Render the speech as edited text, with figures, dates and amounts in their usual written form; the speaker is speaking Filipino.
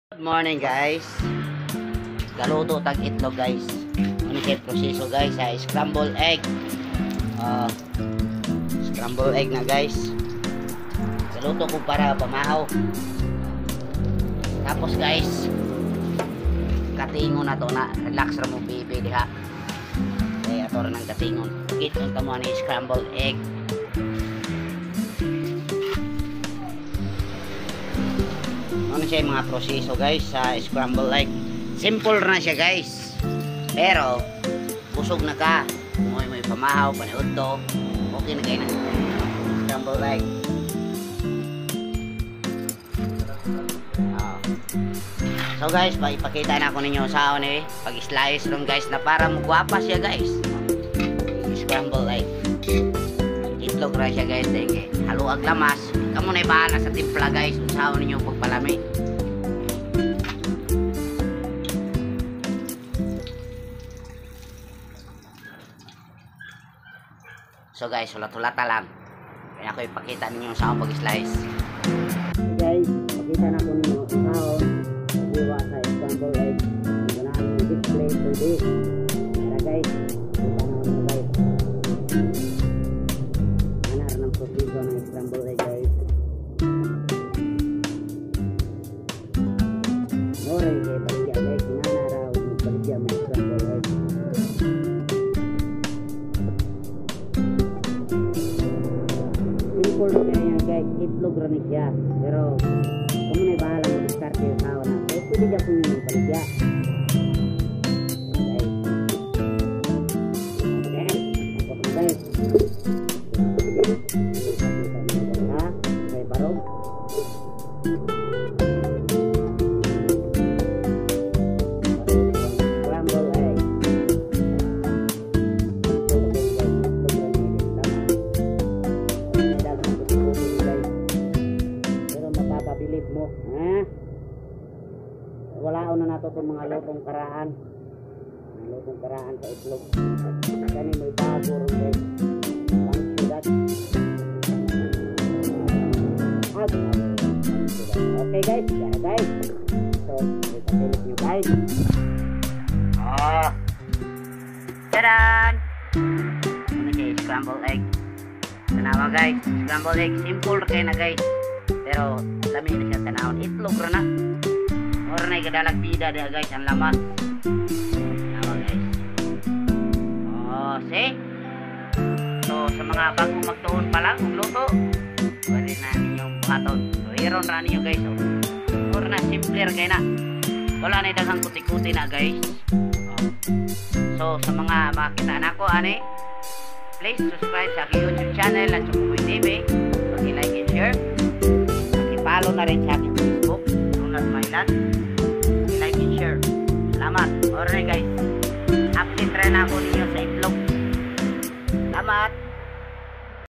Good morning guys. Galuto tag itlog guys. Ano siya proseso guys sa scramble egg. Scramble egg na guys. Galuto ko para pamahaw. Tapos guys, katingon na to na relax ra mo bibi diha. Kaya ato ra ng katingon. Kitong tamo ni scramble egg. Ano siya yung mga proseso guys sa scramble egg. Simple na siya guys, pero busog na ka kung may pamahaw, paniud to, okay na kayo ng scramble egg. So guys, ipakita na ako ninyo sa ni pag-slice ron guys na para magwapa siya guys. Scramble egg, itlog ra siya guys, dahil haluag lamas. Kamu na ibahala sa timpla guys, usahaw ninyo pagpalami. So guys, ulat-ulata lang. Kaya ako ipakita ninyo sa akong pag-slice. Guys, pakita na ko ninyo usahaw paghiwa sa scramble egg. Ito na ang display for this. Kaya guys, pakita na ko ninyo guys. Manar ng proseso ng scramble egg guys. Oray kayo baligya guys, nanaraw baligya mo scramble egg. Simple na kaya guys, itlog ranig siya. Pero kung may bahala mo diskarte yung tao na, eh pwede dyan po yung baligya. Okay, okay guys. Ha, may barog. Pabilib mo, ha? Wala na nato itong mga lutong karaan. Mga lutong karaan sa itlog. Kani may bago rin guys. Pangsudat. Okay guys, yan guys. So, ipabilib nyo guys. Tadaan! Ano siya, scramble egg. Tanawa guys, scramble egg. Simple kayo na guys. Pero lami na siya tanawon, itlog ra na. Ora na ikadalag bida dia guys ang lamas. Tama guys. See? So sa mga bagong magtuon pa lang magluto, pwede na ninyong buhaton. So iron ra ninyo guys. Ora na simple ra kay na. Wala na daghang kuti-kuti na guys. So sa mga makita nako ani, please subscribe sa aking YouTube channel at Chukuboy TV. Pag-like and share. Follow na rin sa aking Facebook, Ronald Mailan. I-like and share. Salamat. Alright guys, update rin ako ninyo sa itlog. Salamat.